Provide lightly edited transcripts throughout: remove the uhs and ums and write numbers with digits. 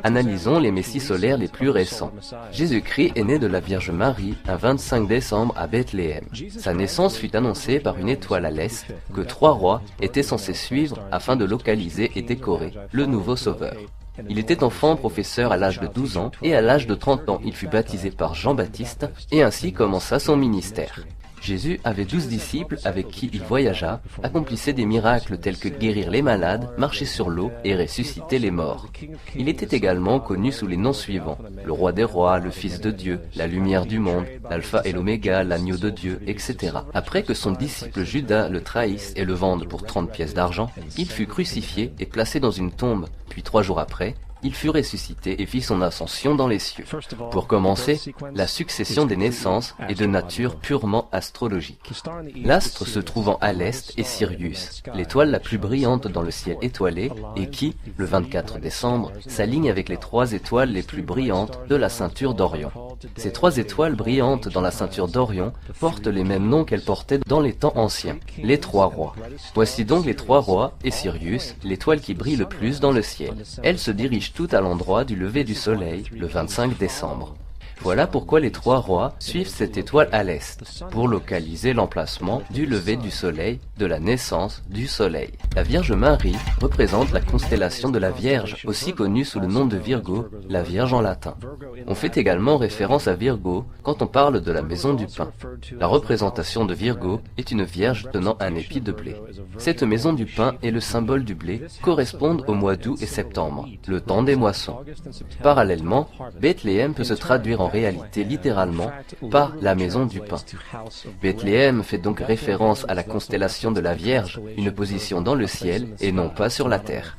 Analysons les messies solaires les plus récents. Jésus-Christ est né de la Vierge Marie un 25 décembre à Bethléem. Sa naissance fut annoncée par une étoile à l'est que 3 rois étaient censés suivre afin de localiser et décorer le nouveau sauveur. Il était enfant professeur à l'âge de 12 ans et à l'âge de 30 ans il fut baptisé par Jean-Baptiste et ainsi commença son ministère. Jésus avait 12 disciples avec qui il voyagea, accomplissait des miracles tels que guérir les malades, marcher sur l'eau et ressusciter les morts. Il était également connu sous les noms suivants: le roi des rois, le fils de Dieu, la lumière du monde, l'alpha et l'oméga, l'agneau de Dieu, etc. Après que son disciple Judas le trahisse et le vende pour 30 pièces d'argent, il fut crucifié et placé dans une tombe, puis 3 jours après, il fut ressuscité et fit son ascension dans les cieux. Pour commencer, la succession des naissances est de nature purement astrologique. L'astre se trouvant à l'est est Sirius, l'étoile la plus brillante dans le ciel étoilé et qui, le 24 décembre, s'aligne avec les 3 étoiles les plus brillantes de la ceinture d'Orion. Ces 3 étoiles brillantes dans la ceinture d'Orion portent les mêmes noms qu'elles portaient dans les temps anciens, les 3 rois. Voici donc les 3 rois et Sirius, l'étoile qui brille le plus dans le ciel. Elle se dirige tout à l'endroit du lever du soleil, le 25 décembre. Voilà pourquoi les 3 rois suivent cette étoile à l'est, pour localiser l'emplacement du lever du soleil, de la naissance du soleil. La Vierge Marie représente la constellation de la Vierge, aussi connue sous le nom de Virgo, la Vierge en latin. On fait également référence à Virgo quand on parle de la maison du pain. La représentation de Virgo est une Vierge tenant un épi de blé. Cette maison du pain et le symbole du blé correspondent au mois d'août et septembre, le temps des moissons. Parallèlement, Bethléem peut se traduire en réalité littéralement par la maison du pain. Bethléem fait donc référence à la constellation de la Vierge, une position dans le ciel et non pas sur la terre.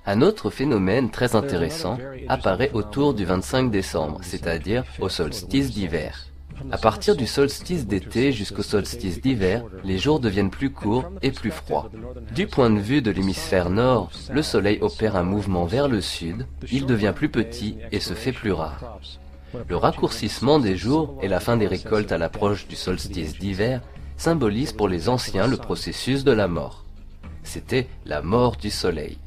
Un autre phénomène très intéressant apparaît autour du 25 décembre, c'est-à-dire au solstice d'hiver. À partir du solstice d'été jusqu'au solstice d'hiver, les jours deviennent plus courts et plus froids. Du point de vue de l'hémisphère nord, le soleil opère un mouvement vers le sud, il devient plus petit et se fait plus rare. Le raccourcissement des jours et la fin des récoltes à l'approche du solstice d'hiver symbolisent pour les anciens le processus de la mort. C'était la mort du soleil.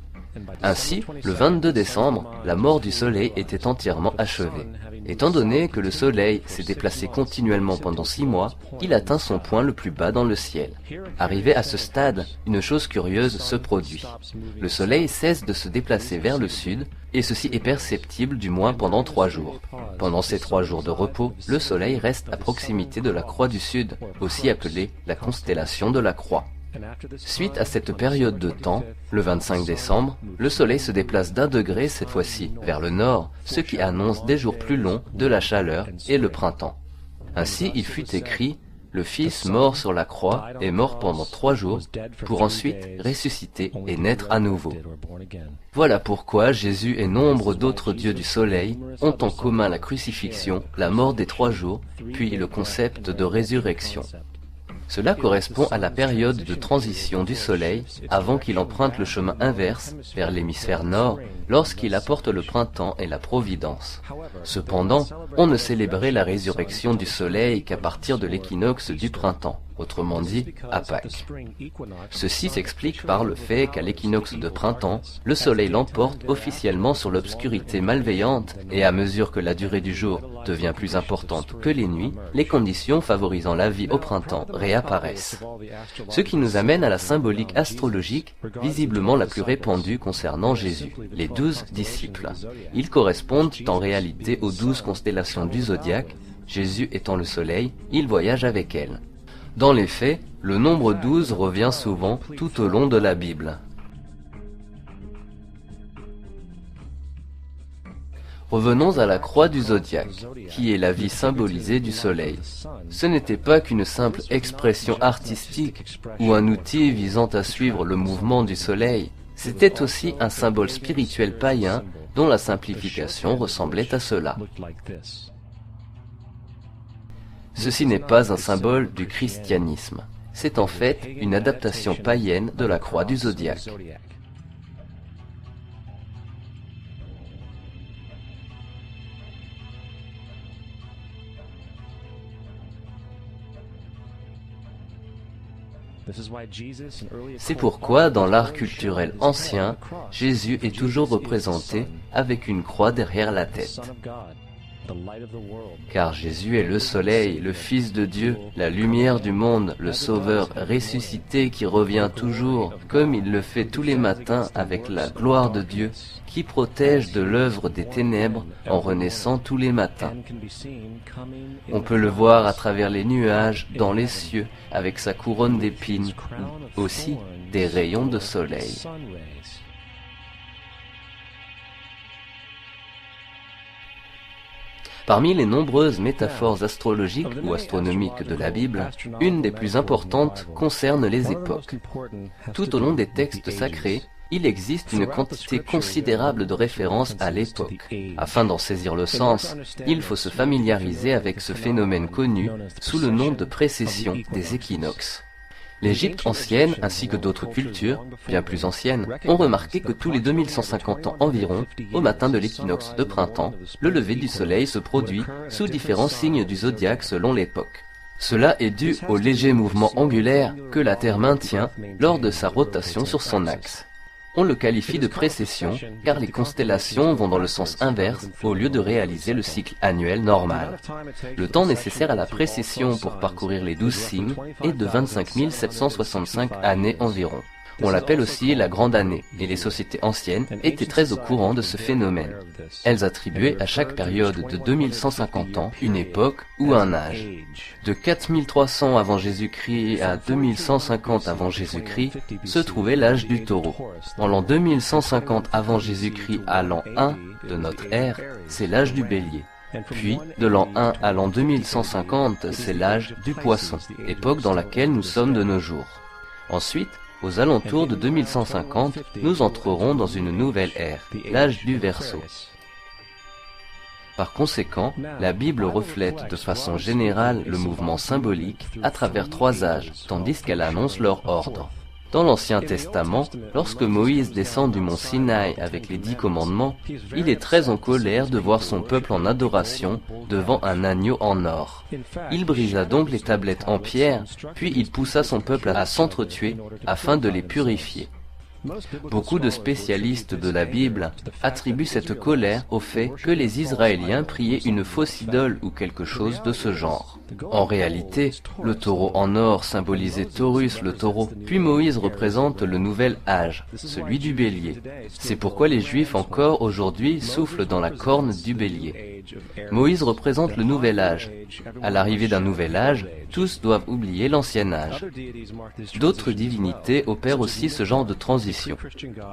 Ainsi, le 22 décembre, la mort du soleil était entièrement achevée. Étant donné que le soleil s'est déplacé continuellement pendant 6 mois, il atteint son point le plus bas dans le ciel. Arrivé à ce stade, une chose curieuse se produit. Le soleil cesse de se déplacer vers le sud, et ceci est perceptible du moins pendant 3 jours. Pendant ces 3 jours de repos, le soleil reste à proximité de la croix du sud, aussi appelée la constellation de la croix. Suite à cette période de temps, le 25 décembre, le soleil se déplace d'1 degré cette fois-ci vers le nord, ce qui annonce des jours plus longs, de la chaleur et le printemps. Ainsi il fut écrit: le Fils mort sur la croix est mort pendant 3 jours pour ensuite ressusciter et naître à nouveau. Voilà pourquoi Jésus et nombre d'autres dieux du soleil ont en commun la crucifixion, la mort des 3 jours, puis le concept de résurrection. Cela correspond à la période de transition du Soleil avant qu'il emprunte le chemin inverse vers l'hémisphère nord lorsqu'il apporte le printemps et la providence. Cependant, on ne célébrait la résurrection du Soleil qu'à partir de l'équinoxe du printemps, autrement dit à Pâques. Ceci s'explique par le fait qu'à l'équinoxe de printemps, le Soleil l'emporte officiellement sur l'obscurité malveillante et à mesure que la durée du jour devient plus importante que les nuits, les conditions favorisant la vie au printemps réapparaissent. Ce qui nous amène à la symbolique astrologique, visiblement la plus répandue concernant Jésus, les 12 disciples. Ils correspondent en réalité aux 12 constellations du zodiaque. Jésus étant le Soleil, il voyage avec elles. Dans les faits, le nombre 12 revient souvent tout au long de la Bible. Revenons à la croix du zodiaque, qui est la vie symbolisée du soleil. Ce n'était pas qu'une simple expression artistique ou un outil visant à suivre le mouvement du soleil, c'était aussi un symbole spirituel païen dont la simplification ressemblait à cela. Ceci n'est pas un symbole du christianisme, c'est en fait une adaptation païenne de la croix du zodiaque. C'est pourquoi, dans l'art culturel ancien, Jésus est toujours représenté avec une croix derrière la tête. Car Jésus est le soleil, le Fils de Dieu, la lumière du monde, le Sauveur ressuscité qui revient toujours, comme il le fait tous les matins avec la gloire de Dieu, qui protège de l'œuvre des ténèbres en renaissant tous les matins. On peut le voir à travers les nuages, dans les cieux, avec sa couronne d'épines, aussi des rayons de soleil. Parmi les nombreuses métaphores astrologiques ou astronomiques de la Bible, une des plus importantes concerne les époques. Tout au long des textes sacrés, il existe une quantité considérable de références à l'époque. Afin d'en saisir le sens, il faut se familiariser avec ce phénomène connu sous le nom de précession des équinoxes. L'Égypte ancienne, ainsi que d'autres cultures, bien plus anciennes, ont remarqué que tous les 2150 ans environ, au matin de l'équinoxe de printemps, le lever du soleil se produit sous différents signes du zodiaque selon l'époque. Cela est dû au léger mouvement angulaire que la Terre maintient lors de sa rotation sur son axe. On le qualifie de précession car les constellations vont dans le sens inverse au lieu de réaliser le cycle annuel normal. Le temps nécessaire à la précession pour parcourir les 12 signes est de 25 765 années environ. On l'appelle aussi la Grande Année, et les sociétés anciennes étaient très au courant de ce phénomène. Elles attribuaient à chaque période de 2150 ans une époque ou un âge. De 4300 avant Jésus-Christ à 2150 avant Jésus-Christ se trouvait l'âge du Taureau. En l'an 2150 avant Jésus-Christ à l'an 1 de notre ère, c'est l'âge du Bélier. Puis, de l'an 1 à l'an 2150, c'est l'âge du Poisson, époque dans laquelle nous sommes de nos jours. Ensuite, aux alentours de 2150, nous entrerons dans une nouvelle ère, l'âge du Verseau. Par conséquent, la Bible reflète de façon générale le mouvement symbolique à travers 3 âges, tandis qu'elle annonce leur ordre. Dans l'Ancien Testament, lorsque Moïse descend du mont Sinaï avec les 10 commandements, il est très en colère de voir son peuple en adoration devant un agneau en or. Il brisa donc les tablettes en pierre, puis il poussa son peuple à s'entretuer afin de les purifier. Beaucoup de spécialistes de la Bible attribuent cette colère au fait que les Israéliens priaient une fausse idole ou quelque chose de ce genre. En réalité, le taureau en or symbolisait Taurus le taureau, puis Moïse représente le nouvel âge, celui du bélier. C'est pourquoi les Juifs encore aujourd'hui soufflent dans la corne du bélier. Moïse représente le nouvel âge. À l'arrivée d'un nouvel âge, tous doivent oublier l'ancien âge. D'autres divinités opèrent aussi ce genre de transition.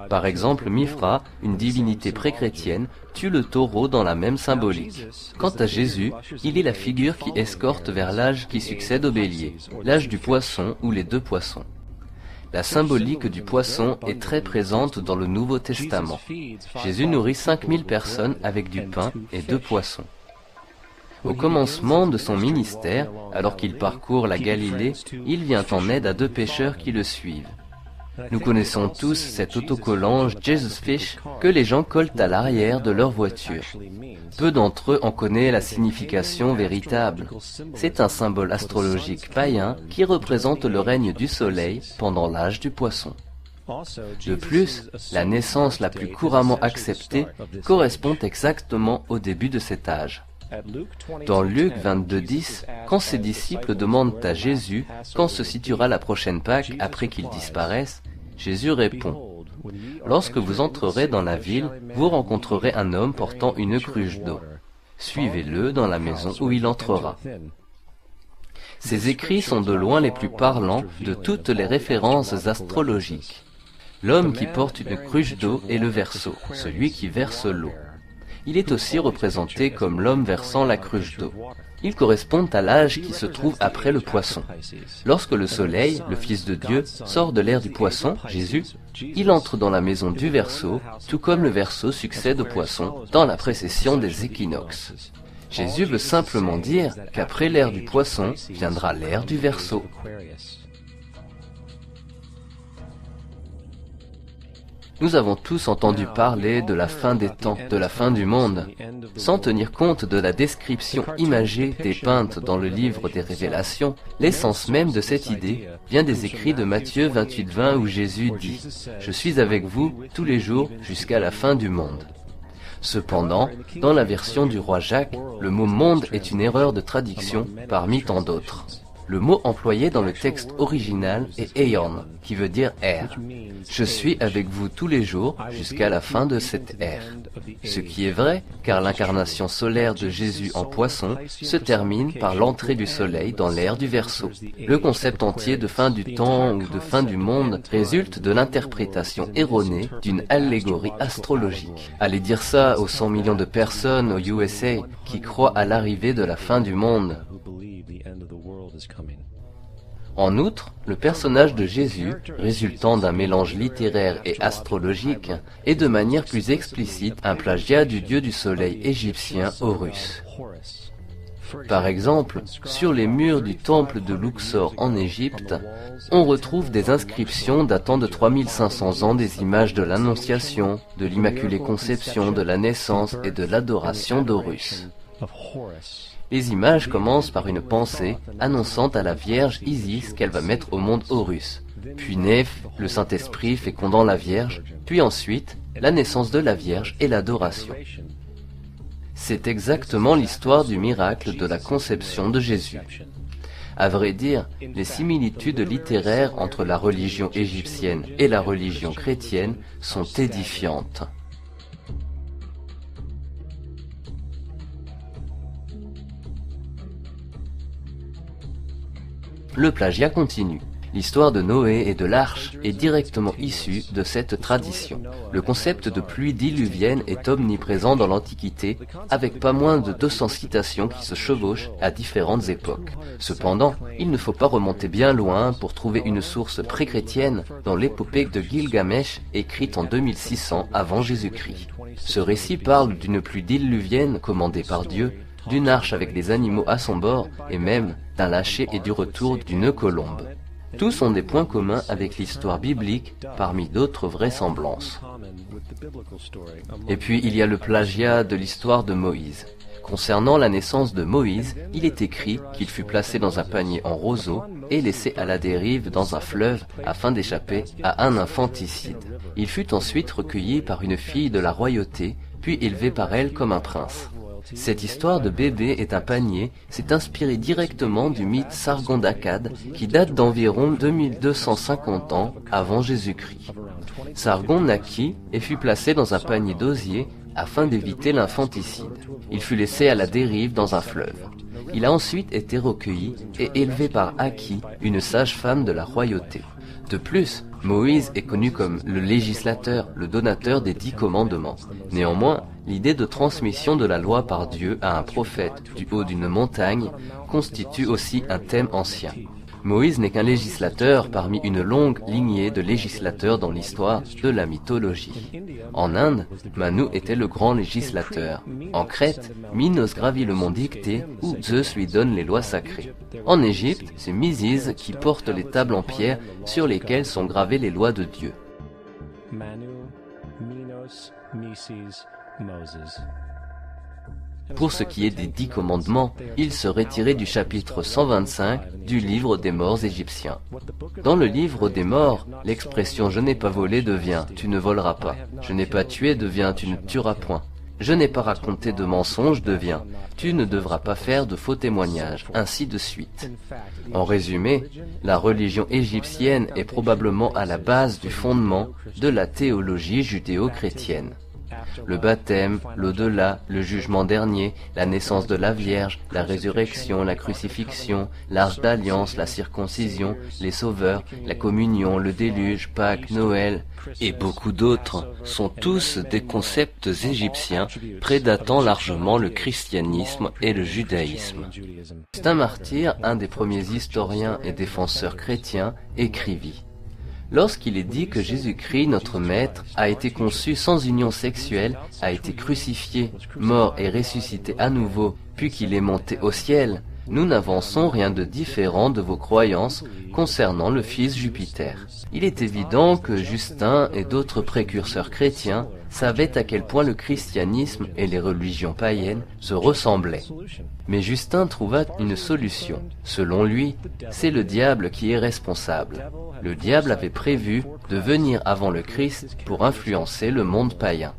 Par exemple, Mithra, une divinité pré-chrétienne, tue le taureau dans la même symbolique. Quant à Jésus, il est la figure qui escorte vers l'âge qui succède au bélier, l'âge du poisson ou les 2 poissons. La symbolique du poisson est très présente dans le Nouveau Testament. Jésus nourrit 5000 personnes avec du pain et 2 poissons. Au commencement de son ministère, alors qu'il parcourt la Galilée, il vient en aide à 2 pêcheurs qui le suivent. Nous connaissons tous cet autocollant Jesus Fish que les gens collent à l'arrière de leur voiture. Peu d'entre eux en connaissent la signification véritable. C'est un symbole astrologique païen qui représente le règne du soleil pendant l'âge du poisson. De plus, la naissance la plus couramment acceptée correspond exactement au début de cet âge. Dans Luc 22:10, quand ses disciples demandent à Jésus quand se situera la prochaine Pâque après qu'il disparaisse, Jésus répond : « Lorsque vous entrerez dans la ville, vous rencontrerez un homme portant une cruche d'eau. Suivez-le dans la maison où il entrera. » Ces écrits sont de loin les plus parlants de toutes les références astrologiques. L'homme qui porte une cruche d'eau est le Verseau, celui qui verse l'eau. Il est aussi représenté comme l'homme versant la cruche d'eau. Il correspond à l'âge qui se trouve après le poisson. Lorsque le soleil, le Fils de Dieu, sort de l'ère du poisson, Jésus, il entre dans la maison du Verseau, tout comme le Verseau succède au poisson dans la précession des équinoxes. Jésus veut simplement dire qu'après l'ère du poisson viendra l'ère du Verseau. Nous avons tous entendu parler de la fin des temps, de la fin du monde, sans tenir compte de la description imagée dépeinte dans le livre des Révélations. L'essence même de cette idée vient des écrits de Matthieu 28:20 où Jésus dit « Je suis avec vous tous les jours jusqu'à la fin du monde ». Cependant, dans la version du roi Jacques, le mot « monde » est une erreur de traduction parmi tant d'autres. Le mot employé dans le texte original est Aion, qui veut dire ère. Je suis avec vous tous les jours jusqu'à la fin de cette ère. Ce qui est vrai, car l'incarnation solaire de Jésus en poisson se termine par l'entrée du soleil dans l'ère du Verseau. Le concept entier de fin du temps ou de fin du monde résulte de l'interprétation erronée d'une allégorie astrologique. Allez dire ça aux 100 millions de personnes aux USA qui croient à l'arrivée de la fin du monde. En outre, le personnage de Jésus, résultant d'un mélange littéraire et astrologique, est de manière plus explicite un plagiat du dieu du soleil égyptien Horus. Par exemple, sur les murs du temple de Luxor en Égypte, on retrouve des inscriptions datant de 3500 ans des images de l'Annonciation, de l'Immaculée Conception, de la naissance et de l'adoration d'Horus. Les images commencent par une pensée annonçant à la Vierge Isis qu'elle va mettre au monde Horus, puis Néph, le Saint-Esprit fécondant la Vierge, puis ensuite la naissance de la Vierge et l'adoration. C'est exactement l'histoire du miracle de la conception de Jésus. À vrai dire, les similitudes littéraires entre la religion égyptienne et la religion chrétienne sont édifiantes. Le plagiat continue. L'histoire de Noé et de l'arche est directement issue de cette tradition. Le concept de pluie diluvienne est omniprésent dans l'Antiquité, avec pas moins de 200 citations qui se chevauchent à différentes époques. Cependant, il ne faut pas remonter bien loin pour trouver une source pré-chrétienne dans l'épopée de Gilgamesh, écrite en 2600 avant Jésus-Christ. Ce récit parle d'une pluie diluvienne commandée par Dieu, d'une arche avec des animaux à son bord, et même d'un lâcher et du retour d'une colombe. Tous ont des points communs avec l'histoire biblique, parmi d'autres vraisemblances. Et puis il y a le plagiat de l'histoire de Moïse. Concernant la naissance de Moïse, il est écrit qu'il fut placé dans un panier en roseau et laissé à la dérive dans un fleuve afin d'échapper à un infanticide. Il fut ensuite recueilli par une fille de la royauté, puis élevé par elle comme un prince. Cette histoire de bébé est un panier s'est inspirée directement du mythe Sargon d'Akkad qui date d'environ 2250 ans avant Jésus-Christ. Sargon naquit et fut placé dans un panier d'osier afin d'éviter l'infanticide. Il fut laissé à la dérive dans un fleuve. Il a ensuite été recueilli et élevé par Aki, une sage-femme de la royauté. De plus, Moïse est connu comme le législateur, le donateur des 10 commandements. Néanmoins, l'idée de transmission de la loi par Dieu à un prophète du haut d'une montagne constitue aussi un thème ancien. Moïse n'est qu'un législateur parmi une longue lignée de législateurs dans l'histoire de la mythologie. En Inde, Manu était le grand législateur. En Crète, Minos gravit le mont Dictée où Zeus lui donne les lois sacrées. En Égypte, c'est Misiz qui porte les tables en pierre sur lesquelles sont gravées les lois de Dieu. Manu, Minos, Misiz, Moses. Pour ce qui est des 10 commandements, ils seraient tirés du chapitre 125 du livre des morts égyptiens. Dans le livre des morts, l'expression « je n'ai pas volé » devient « tu ne voleras pas ». « Je n'ai pas tué » devient « tu ne tueras point ». « Je n'ai pas raconté de mensonges » devient « tu ne devras pas faire de faux témoignages », ainsi de suite. En résumé, la religion égyptienne est probablement à la base du fondement de la théologie judéo-chrétienne. Le baptême, l'au-delà, le jugement dernier, la naissance de la Vierge, la résurrection, la crucifixion, l'arche d'alliance, la circoncision, les sauveurs, la communion, le déluge, Pâques, Noël, et beaucoup d'autres sont tous des concepts égyptiens prédatant largement le christianisme et le judaïsme. Justin Martyr, un des premiers historiens et défenseurs chrétiens, écrivit: lorsqu'il est dit que Jésus-Christ, notre Maître, a été conçu sans union sexuelle, a été crucifié, mort et ressuscité à nouveau, puis qu'il est monté au ciel, nous n'avançons rien de différent de vos croyances concernant le fils Jupiter. Il est évident que Justin et d'autres précurseurs chrétiens savaient à quel point le christianisme et les religions païennes se ressemblaient. Mais Justin trouva une solution. Selon lui, c'est le diable qui est responsable. Le diable avait prévu de venir avant le Christ pour influencer le monde païen.